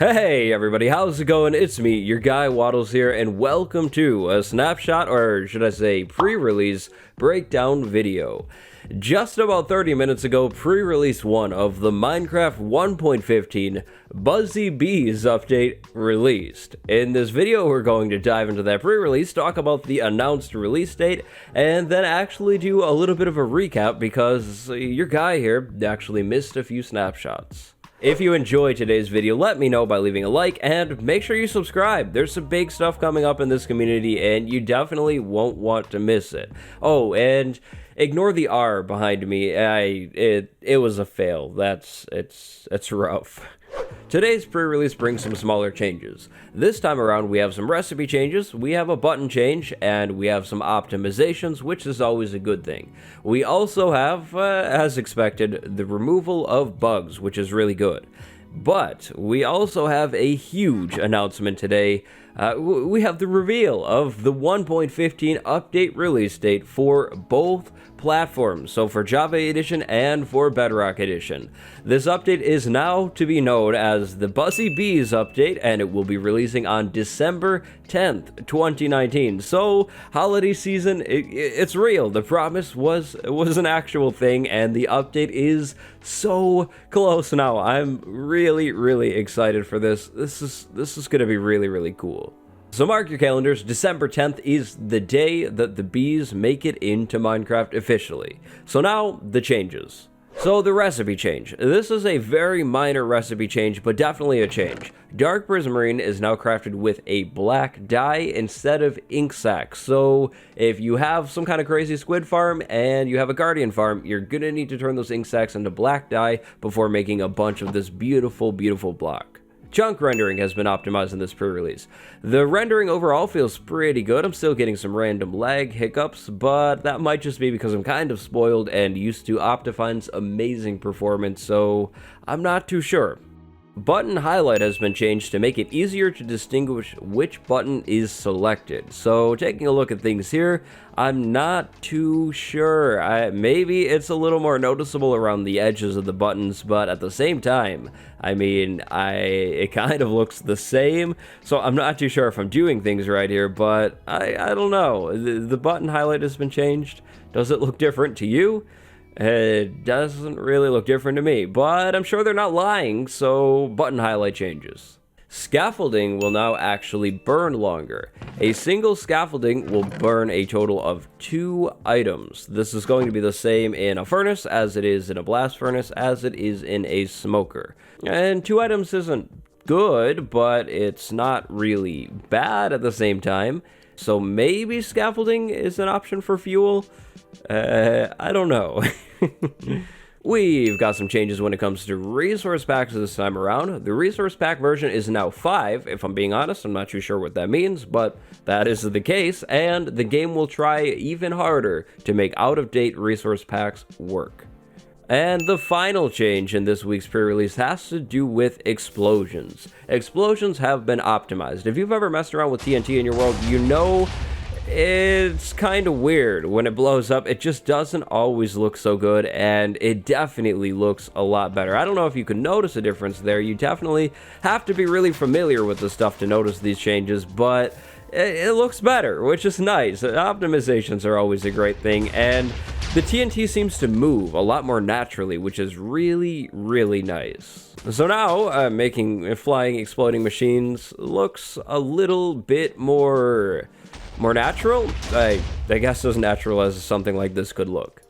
Hey everybody, how's it going? It's me, your guy Waddles here, and welcome to a snapshot, or should I say pre-release, breakdown video. Just about 30 minutes ago, pre-release 1 of the Minecraft 1.15 Buzzy Bees update released. In this video, we're going to dive into that pre-release, talk about the announced release date, and then actually do a little bit of a recap because your guy here actually missed a few snapshots. If you enjoyed today's video, let me know by leaving a like, and make sure you subscribe. There's some big stuff coming up in this community, and you definitely won't want to miss it. Oh, and ignore the R behind me. It was a fail. It's rough. Today's pre-release brings some smaller changes. This time around, we have some recipe changes, we have a button change, and we have some optimizations, which is always a good thing. We also have, as expected, the removal of bugs, which is really good. But we also have a huge announcement today. We have the reveal of the 1.15 update release date for both platforms, so for Java Edition and for Bedrock Edition. This update is now to be known as the Buzzy Bees update, and it will be releasing on December 10th, 2019. So, holiday season, it's real. The promise was an actual thing, and the update is so close now. I'm really excited for this. This is gonna be really cool. So mark your calendars, December 10th is the day that the bees make it into Minecraft officially. So now, the changes. So the recipe change. This is a very minor recipe change, but definitely a change. Dark Prismarine is now crafted with a black dye instead of ink sac. So if you have some kind of crazy squid farm and you have a guardian farm, you're gonna need to turn those ink sacs into black dye before making a bunch of this beautiful block. Chunk rendering has been optimized in this pre-release. The rendering overall feels pretty good. I'm still getting some random lag hiccups, but that might just be because I'm kind of spoiled and used to Optifine's amazing performance, so I'm not too sure. Button highlight has been changed to make it easier to distinguish which button is selected. So taking a look at things here, I'm not too sure. Maybe it's a little more noticeable around the edges of the buttons, but at the same time, I mean, it kind of looks the same. So I'm not too sure if I'm doing things right here, but I don't know. The button highlight has been changed. Does it look different to you? It doesn't really look different to me, but I'm sure they're not lying, so button highlight changes. Scaffolding will now actually burn longer. A single scaffolding will burn a total of 2 items. This is going to be the same in a furnace as it is in a blast furnace as it is in a smoker. And 2 items isn't good, but it's not really bad at the same time. So maybe scaffolding is an option for fuel? I don't know. We've got some changes when it comes to resource packs this time around. The resource pack version is now 5. If I'm being honest, I'm not too sure what that means, but that is the case, and the game will try even harder to make out-of-date resource packs work. And the final change in this week's pre-release has to do with explosions. Explosions have been optimized. If you've ever messed around with TNT in your world, you know it's kind of weird. When it blows up, it just doesn't always look so good, and it definitely looks a lot better. I don't know if you can notice a difference there. You definitely have to be really familiar with the stuff to notice these changes, but it looks better, which is nice. Optimizations are always a great thing, and the TNT seems to move a lot more naturally, which is really nice. So now, making flying exploding machines looks a little bit more natural? I guess as natural as something like this could look.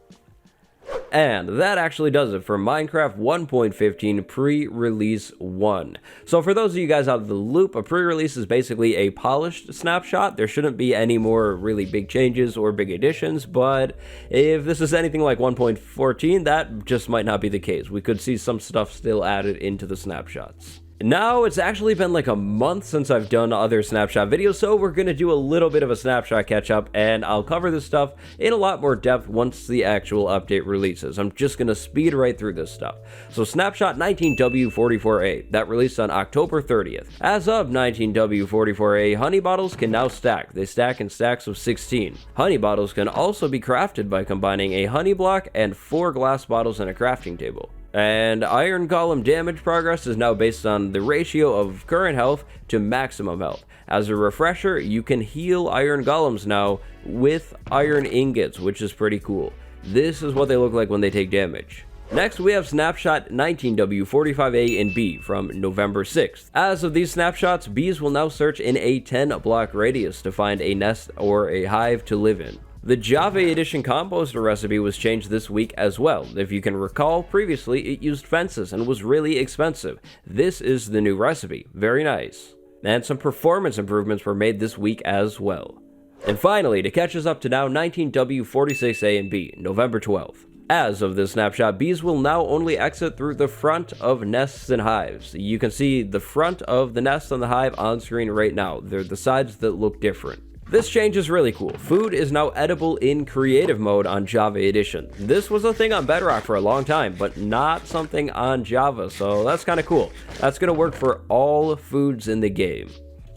And that actually does it for Minecraft 1.15 pre-release 1. So for those of you guys out of the loop, a pre-release is basically a polished snapshot. There shouldn't be any more really big changes or big additions, but if this is anything like 1.14, that just might not be the case. We could see some stuff still added into the snapshots. Now, it's actually been like a month since I've done other snapshot videos, so we're going to do a little bit of a snapshot catch-up, and I'll cover this stuff in a lot more depth once the actual update releases. I'm just going to speed right through this stuff. So, Snapshot 19W44A, that released on October 30th. As of 19W44A, honey bottles can now stack. They stack in stacks of 16. Honey bottles can also be crafted by combining a honey block and 4 glass bottles in a crafting table. And Iron Golem damage progress is now based on the ratio of current health to maximum health. As a refresher, you can heal Iron Golems now with Iron Ingots, which is pretty cool. This is what they look like when they take damage. Next, we have Snapshot 19W45A and B from November 6th. As of these snapshots, bees will now search in a 10-block radius to find a nest or a hive to live in. The Java Edition composter recipe was changed this week as well. If you can recall, previously it used fences and was really expensive. This is the new recipe. Very nice. And some performance improvements were made this week as well. And finally, to catch us up to now, 19W46A and B, November 12th. As of this snapshot, bees will now only exit through the front of nests and hives. You can see the front of the nest and the hive on screen right now. They're the sides that look different. This change is really cool. Food is now edible in creative mode on Java Edition. This was a thing on Bedrock for a long time, but not something on Java, so that's kind of cool. That's going to work for all foods in the game.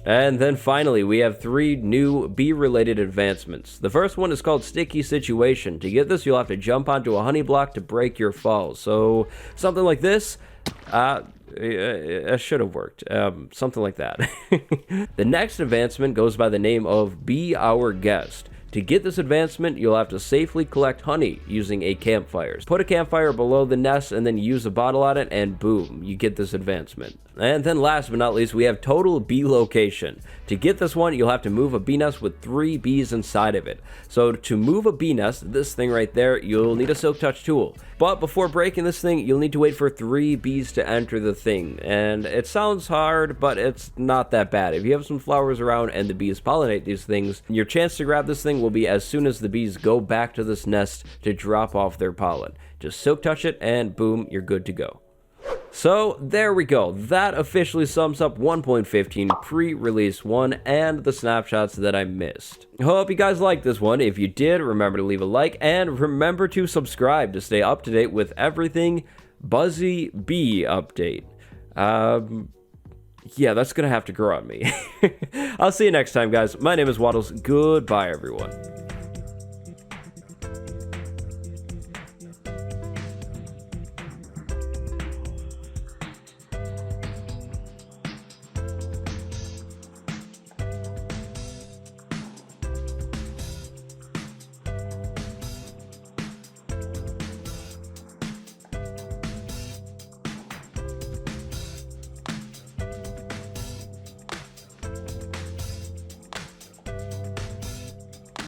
And then finally, we have 3 new bee-related advancements. The first one is called Sticky Situation. To get this, you'll have to jump onto a honey block to break your fall. So, something like this. It should have worked. Something like that. The next advancement goes by the name of Be Our Guest. To get this advancement, you'll have to safely collect honey using a campfire. Put a campfire below the nest and then use a bottle on it, and boom, you get this advancement. And then last but not least, we have Total Bee Location. To get this one, you'll have to move a bee nest with 3 bees inside of it. So to move a bee nest, this thing right there, you'll need a Silk Touch tool. But before breaking this thing, you'll need to wait for 3 bees to enter the thing. And it sounds hard, but it's not that bad. If you have some flowers around and the bees pollinate these things, your chance to grab this thing will be as soon as the bees go back to this nest to drop off their pollen. Just Silk Touch it and boom, you're good to go. So there we go. That officially sums up 1.15 pre-release 1 and the snapshots that I missed. Hope you guys liked this one. If you did, remember to leave a like and remember to subscribe to stay up to date with everything Buzzy Bee update. Yeah, that's gonna have to grow on me. I'll see you next time, guys. My name is Waddles. Goodbye, everyone.